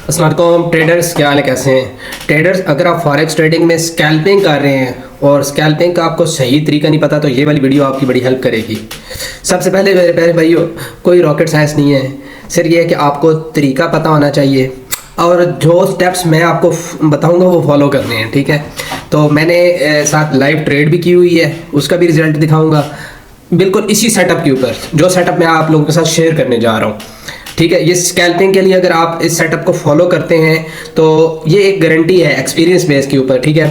अस्सलाम वालेकुम ट्रेडर्स, क्या हाल है, कैसे हैं ट्रेडर्स। अगर आप फॉरेक्स ट्रेडिंग में स्कैल्पिंग कर रहे हैं और स्कैल्पिंग का आपको सही तरीका नहीं पता तो ये वाली वीडियो आपकी बड़ी हेल्प करेगी। सबसे पहले मेरे प्यारे भाइयों, कोई रॉकेट साइंस नहीं है, सिर्फ ये है कि आपको तरीका पता होना चाहिए और जो स्टेप्स मैं आपको बताऊंगा वो फॉलो करने हैं, ठीक है। तो मैंने साथ लाइव ट्रेड भी की हुई है, उसका भी रिजल्ट दिखाऊंगा बिल्कुल इसी सेटअप के ऊपर, जो सेटअप मैं आप लोगों के साथ शेयर करने जा रहा हूँ, ठीक है। ये स्कैल्पिंग के लिए अगर आप इस सेटअप को फॉलो करते हैं तो ये एक गारंटी है एक्सपीरियंस बेस के ऊपर, ठीक है।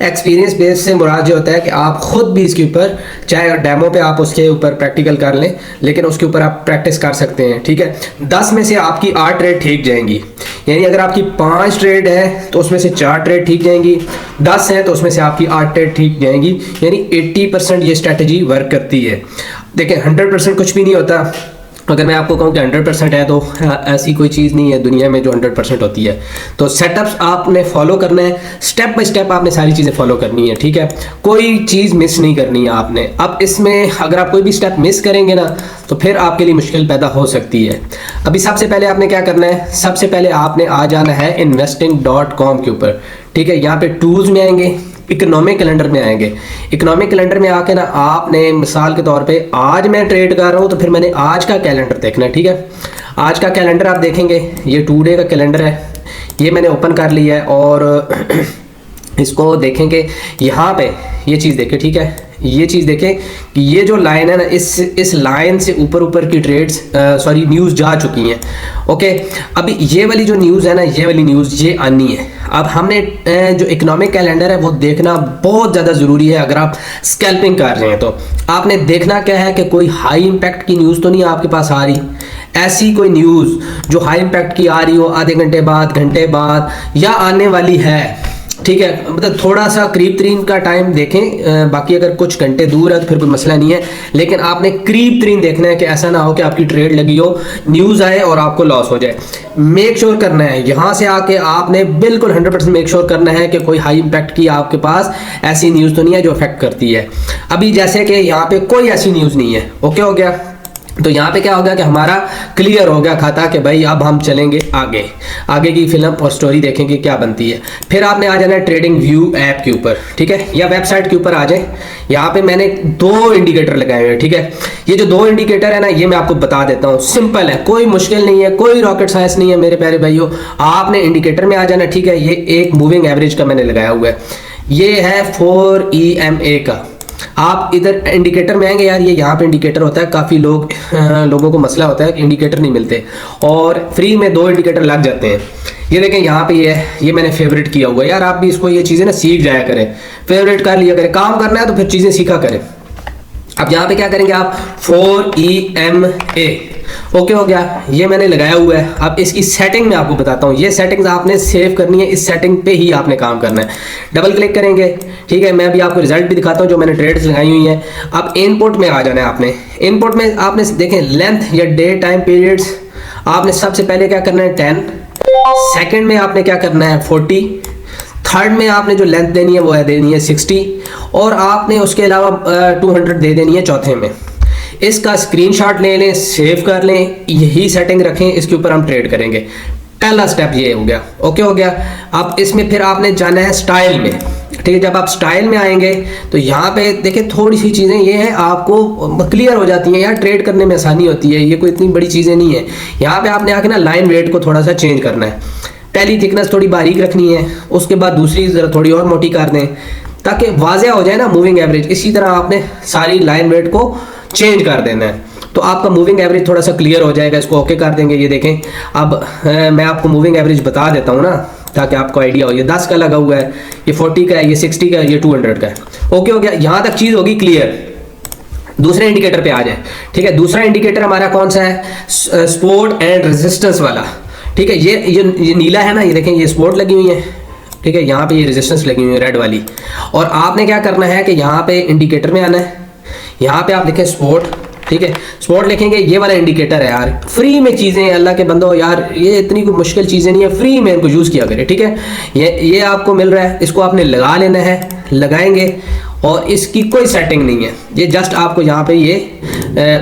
एक्सपीरियंस बेस से मुराद ये होता है कि आप खुद भी इसके ऊपर, चाहे डेमो पे आप उसके ऊपर प्रैक्टिकल कर लें, लेकिन उसके ऊपर आप प्रैक्टिस कर सकते हैं, ठीक है। 10 में से आपकी 8 ट्रेड ठीक जाएंगी, यानी अगर आपकी 5 ट्रेड है तो उसमें से 4 ट्रेड ठीक जाएंगी, 10 है तो उसमें से आपकी 8 ट्रेड ठीक जाएंगी, यानी 80% ये स्ट्रैटेजी वर्क करती है। देखिए 100% कुछ भी नहीं होता। अगर मैं आपको कहूँ कि 100% है तो ऐसी कोई चीज़ नहीं है दुनिया में जो 100% होती है। तो सेटअप्स आपने फॉलो करना है, स्टेप बाय स्टेप आपने सारी चीज़ें फॉलो करनी है, ठीक है। कोई चीज़ मिस नहीं करनी है आपने। अब इसमें अगर आप कोई भी स्टेप मिस करेंगे ना तो फिर आपके लिए मुश्किल पैदा हो सकती है। अभी सबसे पहले आपने क्या करना है, सबसे पहले आपने आ जाना है investing.com के ऊपर, ठीक है। यहाँ पे टूल्स में आएंगे, इकोनॉमिक कैलेंडर में आएंगे। इकोनॉमिक कैलेंडर में आके ना आपने मिसाल के तौर पे आज मैं ट्रेड कर रहा हूँ तो फिर मैंने आज का कैलेंडर देखना है, ठीक है। आज का कैलेंडर आप देखेंगे, ये 2 डे का कैलेंडर है, ये मैंने ओपन कर लिया है और इसको देखेंगे। यहाँ पे ये चीज़ देखें, ठीक है, ये चीज़ देखें कि ये जो लाइन है ना, इस लाइन से ऊपर की ट्रेड्स न्यूज़ जा चुकी हैं, ओके। अभी ये वाली जो न्यूज़ है ना, ये वाली न्यूज़ ये आनी है। अब हमने जो इकोनॉमिक कैलेंडर है वो देखना बहुत ज़्यादा ज़रूरी है। अगर आप स्कैल्पिंग कर रहे हैं तो आपने देखना क्या है कि कोई हाई इम्पैक्ट की न्यूज़ तो नहीं आपके पास आ रही। ऐसी कोई न्यूज़ जो हाई इम्पैक्ट की आ रही हो आधे घंटे बाद, घंटे बाद या आने वाली है, ठीक है। मतलब थोड़ा सा करीब तरीन का टाइम देखें, बाकी अगर कुछ घंटे दूर है तो फिर कोई मसला नहीं है, लेकिन आपने करीब तरीन देखना है कि ऐसा ना हो कि आपकी ट्रेड लगी हो, न्यूज़ आए और आपको लॉस हो जाए। मेक श्योर करना है यहाँ से आके आपने बिल्कुल 100% मेक श्योर करना है कि कोई हाई इम्पैक्ट की आपके पास ऐसी न्यूज़ तो नहीं है जो अफेक्ट करती है। अभी जैसे कि यहाँ पे कोई ऐसी न्यूज़ नहीं है, ओके हो गया। तो यहाँ पे क्या हो गया कि हमारा क्लियर हो गया खाता कि भाई अब हम चलेंगे आगे की फिल्म और स्टोरी देखेंगे क्या बनती है। फिर आपने आ जाना है ट्रेडिंग व्यू ऐप के ऊपर, ठीक है, या वेबसाइट के ऊपर आ जाए। यहाँ पे मैंने 2 इंडिकेटर लगाए हुए हैं, ठीक है। ये जो 2 इंडिकेटर है ना, ये मैं आपको बता देता हूँ, सिंपल है, कोई मुश्किल नहीं है, कोई रॉकेट साइंस नहीं है मेरे प्यारे भाइयों। आपने इंडिकेटर में आ जाना, ठीक है। ये एक मूविंग एवरेज का मैंने लगाया हुआ है, ये है 4 EMA का। आप इधर इंडिकेटर में आएंगे, यार ये यहाँ पे इंडिकेटर होता है, काफ़ी लोगों को मसला होता है कि इंडिकेटर नहीं मिलते और फ्री में 2 इंडिकेटर लग जाते हैं। ये देखें यहाँ पे ये मैंने फेवरेट किया हुआ है। यार आप भी इसको ये चीज़ें ना सीख जाया करें, फेवरेट कर लिया करें, काम करना है तो फिर चीज़ें सीखा करें। अब यहाँ पे क्या करेंगे आप, 4 EMA, ओके हो गया, ये मैंने लगाया हुआ है। अब इसकी सेटिंग में आपको बताता हूँ, ये सेटिंग्स आपने सेव करनी है, इस सेटिंग पे ही आपने काम करना है। डबल क्लिक करेंगे, ठीक है। मैं अभी आपको रिजल्ट भी दिखाता हूँ जो मैंने ट्रेड्स लगाई हुई हैं। अब इनपुट में आ जाना है आपने। इनपुट में आपने देखें लेंथ या डे टाइम पीरियड्स, आपने सबसे पहले क्या करना है 10, सेकेंड में आपने क्या करना है 40, थर्ड में आपने जो लेंथ देनी है वो है देनी है 60 और आपने उसके अलावा 200 दे देनी है चौथे में। इसका स्क्रीनशॉट ले लें, सेव कर लें, यही सेटिंग रखें, इसके ऊपर हम ट्रेड करेंगे। पहला स्टेप ये हो गया, ओके हो गया। अब इसमें फिर आपने जाना है स्टाइल में, ठीक है। जब आप स्टाइल में आएंगे तो यहाँ पे देखिए थोड़ी सी चीज़ें ये है आपको क्लियर हो जाती हैं, यार ट्रेड करने में आसानी होती है, ये कोई इतनी बड़ी चीज़ें नहीं है। यहाँ पे आपने आके ना लाइन वेट को थोड़ा सा चेंज करना है, पहली थिकनेस थोड़ी बारीक रखनी है, उसके बाद दूसरी ज़रा थोड़ी और मोटी कर दें ताकि वाज़ेह हो जाए ना मूविंग एवरेज। इसी तरह आपने सारी लाइन वेट को चेंज कर देना है तो आपका मूविंग एवरेज थोड़ा सा क्लियर हो जाएगा। इसको ओके कर देंगे। ये देखें अब मैं आपको मूविंग एवरेज बता देता हूँ ना ताकि आपको आइडिया हो। ये 10 का लगा हुआ है, ये 40 का है, ये 60 का है, ये 200 का है, ओके हो गया। यहाँ तक चीज़ होगी क्लियर। दूसरे इंडिकेटर पे आ जाए, ठीक है। दूसरा इंडिकेटर हमारा कौन सा है, सपोर्ट एंड रेजिस्टेंस वाला, ठीक है। ये नीला है ना, ये देखें ये सपोर्ट लगी हुई है, ठीक है। यहाँ पे ये रेजिस्टेंस लगी हुई है रेड वाली। और आपने क्या करना है कि यहाँ पे इंडिकेटर में आना है, यहाँ पे आप देखें सपोर्ट, ठीक है। सपोर्ट लिखेंगे, ये वाला इंडिकेटर है यार, फ्री में चीज़ें अल्लाह के बंदो, यार ये इतनी कोई मुश्किल चीज़ें नहीं है, फ्री में इनको यूज़ किया करें, ठीक है। ये आपको मिल रहा है, इसको आपने लगा लेना है, लगाएंगे और इसकी कोई सेटिंग नहीं है। ये जस्ट आपको यहाँ पे ये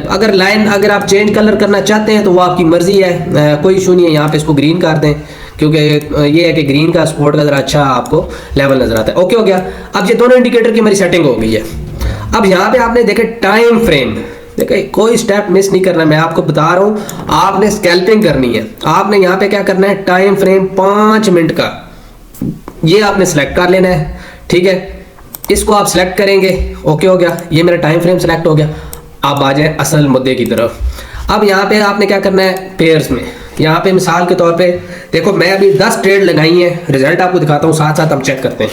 अगर लाइन अगर आप चेंज कलर करना चाहते हैं तो वो आपकी मर्जी है, कोई इशू नहीं है। यहाँ पे इसको ग्रीन कर दें क्योंकि ये है कि ग्रीन का सपोर्ट का ज़रा अच्छा आपको लेवल नजर आता है। ओके हो गया। अब ये दोनों इंडिकेटर की हमारी सेटिंग हो गई है। अब यहाँ पे आपने देखे टाइम फ्रेम, देखिए कोई स्टेप मिस नहीं करना, मैं आपको बता रहा हूँ। आपने स्कैल्पिंग करनी है, आपने यहाँ पे क्या करना है, टाइम फ्रेम 5 मिनट का ये आपने सेलेक्ट कर लेना है। ठीक है, इसको आप सेलेक्ट करेंगे। ओके हो गया, ये मेरा टाइम फ्रेम सेलेक्ट हो गया। अब आ जाए असल मुद्दे की तरफ। अब यहाँ पे आपने क्या करना है, पेयर्स में यहाँ पे मिसाल के तौर पे देखो मैं अभी 10 ट्रेड लगाई हैं, रिजल्ट आपको दिखाता हूँ, साथ साथ हम चेक करते हैं।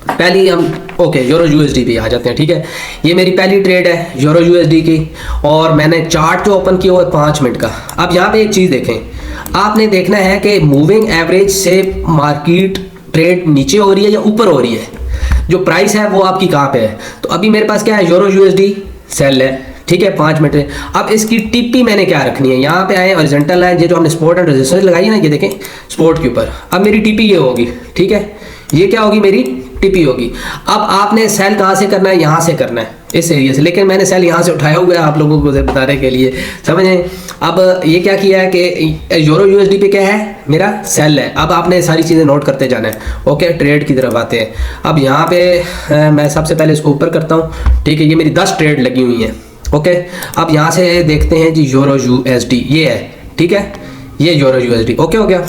पहली हम ओके यूरो यूएसडी पे आ जाते हैं। ठीक है, ये मेरी पहली ट्रेड है यूरो यूएसडी की और मैंने चार्ट जो ओपन किया हुआ है 5 मिनट का। अब यहाँ पे एक चीज़ देखें, आपने देखना है कि मूविंग एवरेज से मार्केट ट्रेड नीचे हो रही है या ऊपर हो रही है, जो प्राइस है वो आपकी कहाँ पे है। तो अभी मेरे पास क्या है, यूरो यूएसडी सेल है। ठीक है, 5 मिनट में। अब इसकी टीपी मैंने क्या रखनी है, यहाँ पे आए हॉरिजॉन्टल लाइन, ये जो हमने सपोर्ट एंड रेजिस्टेंस लगाई है ना, ये देखें सपोर्ट के ऊपर। अब मेरी टीपी ये होगी। ठीक है, ये क्या होगी, मेरी टीपी होगी। अब आपने सेल कहाँ से करना है, यहाँ से करना है, इस एरिया से, लेकिन मैंने सेल यहाँ से उठाया हुआ है आप लोगों को बताने के लिए, समझें। अब ये क्या किया है कि यूरो यूएसडी पे क्या है, मेरा सेल है। अब आपने सारी चीज़ें नोट करते जाना है। ओके, ट्रेड की तरफ आते हैं। अब यहाँ पे मैं सबसे पहले इसको ऊपर करता हूँ। ठीक है, ये मेरी 10 ट्रेड लगी हुई है। ओके, अब यहाँ से देखते हैं जी यूरो यूएसडी ये है। ठीक है, ये यूरो यूएसडी। ओके हो गया,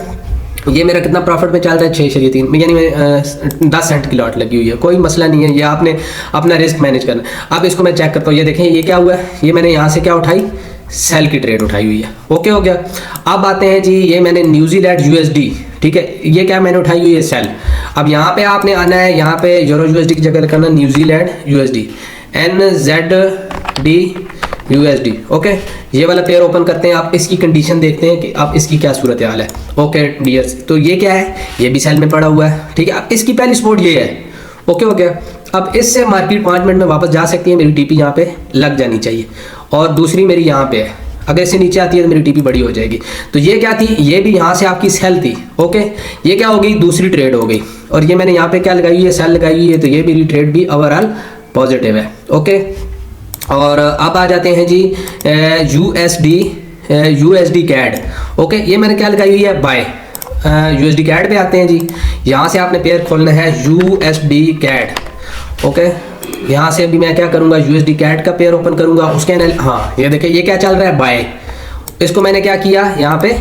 ये मेरा कितना प्रॉफिट में चल रहा है, 6.3, यानी मैं 10 सेंट की लॉट लगी हुई है, कोई मसला नहीं है, ये आपने अपना रिस्क मैनेज करना। अब इसको मैं चेक करता हूँ, ये देखें ये क्या हुआ है, ये मैंने यहाँ से क्या उठाई, सेल की ट्रेड उठाई हुई है। ओके हो गया। अब आते हैं जी, ये मैंने न्यूजीलैंड यूएसडी, ठीक है, ये क्या मैंने उठाई हुई है, सेल। अब यहाँ पे आपने आना है, यहाँ पे यूरो यूएसडी की जगह करना New Zealand USD, NZD USD। Okay, ये वाला पेयर ओपन करते हैं। आप इसकी कंडीशन देखते हैं कि आप इसकी क्या सूरत हाल है। ओके डियर्स, तो ये क्या है, ये भी सेल में पड़ा हुआ है। ठीक है, अब इसकी पहली सपोर्ट ये है। ओके हो गया। अब इससे मार्केट 5 मिनट में वापस जा सकती है, मेरी टीपी यहाँ पे लग जानी चाहिए। और दूसरी मेरी यहाँ पे है, अगर इससे नीचे आती है तो मेरी टीपी बड़ी हो जाएगी। तो ये क्या थी, ये भी यहाँ से आपकी सेल थी। ओके, ये क्या हो गई, दूसरी ट्रेड हो गई। और ये मैंने यहाँ पे क्या लगाई हुई है, सेल लगाई हुई है, तो ये मेरी ट्रेड भी ओवरऑल पॉजिटिव है। ओके, और अब आ जाते हैं जी USD कैड। ओके, ये मैंने क्या लगाई हुई है, बाय। USD कैड पे आते हैं जी, यहाँ से आपने पेयर खोलना है USD कैड। ओके, यहाँ से अभी मैं क्या करूँगा, USD कैड का पेयर ओपन करूँगा, उसके हाँ ये देखिए ये क्या चल रहा है, बाय। इसको मैंने क्या किया, यहाँ पे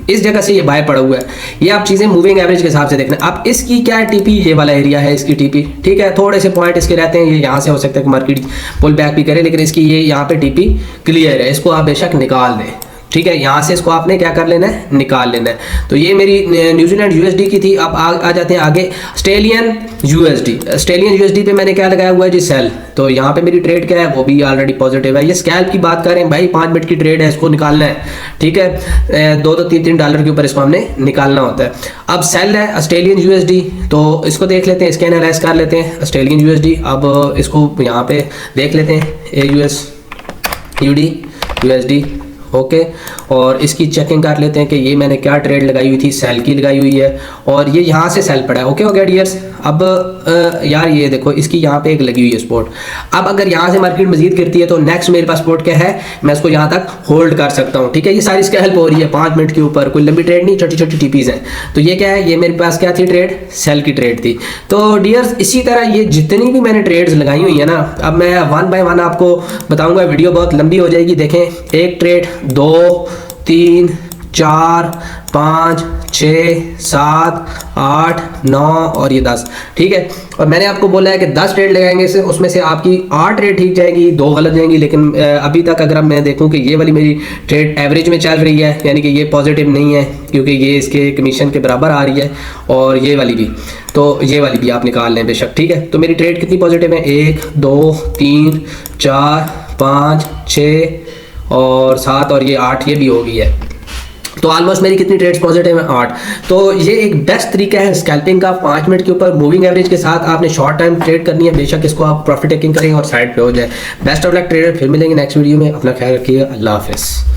इस जगह से ये बाय पड़ा हुआ है। ये आप चीज़ें मूविंग एवरेज के हिसाब से देखना। अब इसकी क्या है टीपी, ये वाला एरिया है इसकी टीपी। ठीक है, थोड़े से पॉइंट इसके रहते हैं, ये यहाँ से हो सकता है कि मार्केट पुल बैक भी करे, लेकिन इसकी ये यहाँ पे टीपी क्लियर है, इसको आप बेशक निकाल दें। ठीक है, यहाँ से इसको आपने क्या कर लेना है, निकाल लेना है। तो ये मेरी न्यूजीलैंड यूएसडी की थी। अब आ जाते हैं आगे, ऑस्ट्रेलियन यूएसडी पे मैंने क्या लगाया हुआ है जी, सेल। तो यहाँ पे मेरी ट्रेड क्या है, वो भी ऑलरेडी पॉजिटिव है। ये स्कैल्प की बात करें भाई, 5 मिनट की ट्रेड है, इसको निकालना है। ठीक है, $2-3 के ऊपर इसको हमने निकालना होता है। अब सेल है ऑस्ट्रेलियन यूएसडी, तो इसको देख लेते हैं, इसके एनालाइज कर लेते हैं ऑस्ट्रेलियन यूएसडी। अब इसको यहाँ पे देख लेते हैं, AUSD USD। ओके, और इसकी चेकिंग कर लेते हैं कि ये मैंने क्या ट्रेड लगाई हुई थी, सेल की लगाई हुई है, और ये यहाँ से सेल पड़ा है। ओके हो गया डियर्स। अब यार ये देखो, इसकी यहाँ पे एक लगी हुई है सपोर्ट। अब अगर यहाँ से मार्केट मजीद गिरती है तो नेक्स्ट मेरे पास सपोर्ट क्या है, मैं इसको यहाँ तक होल्ड कर सकता हूँ। ठीक है, ये सारी इसका हेल्प हो रही है 5 मिनट के ऊपर, कोई लंबी ट्रेड नहीं, छोटी छोटी टीपीज हैं। तो ये क्या है, ये मेरे पास क्या थी ट्रेड, सेल की ट्रेड थी। तो डियर्स इसी तरह ये जितनी भी मैंने ट्रेड्स लगाई हुई है ना, अब मैं 1 बाय 1 आपको बताऊँगा, वीडियो बहुत लंबी हो जाएगी। देखें, एक ट्रेड, 2, 3, 4, 5, 6, 7, 8, 9 और ये 10। ठीक है, और मैंने आपको बोला है कि 10 ट्रेड लगाएंगे से उसमें से आपकी 8 ट्रेड ठीक जाएगी, 2 गलत जाएंगी। लेकिन अभी तक अगर मैं देखूं कि ये वाली मेरी ट्रेड एवरेज में चल रही है, यानी कि ये पॉजिटिव नहीं है क्योंकि ये इसके कमीशन के बराबर आ रही है, और ये वाली भी, तो ये वाली भी आप निकाल लें बेशक। ठीक है, तो मेरी ट्रेड कितनी पॉजिटिव है, 1, 2, 3, 4, 5, 6 और 7 और ये 8, ये भी हो गई है। तो ऑलमोस्ट मेरी कितनी ट्रेड्स पॉजिटिव है, 8। तो ये एक बेस्ट तरीका है स्कैल्पिंग का, 5 मिनट के ऊपर मूविंग एवरेज के साथ आपने शॉर्ट टाइम ट्रेड करनी है। बेशक इसको आप प्रॉफिट टेकिंग करेंगे और साइड पे हो जाए। बेस्ट ऑफ लक ट्रेडर, फिर मिलेंगे नेक्स्ट वीडियो में। अपना ख्याल रखिएगा, अल्लाह हाफिज़।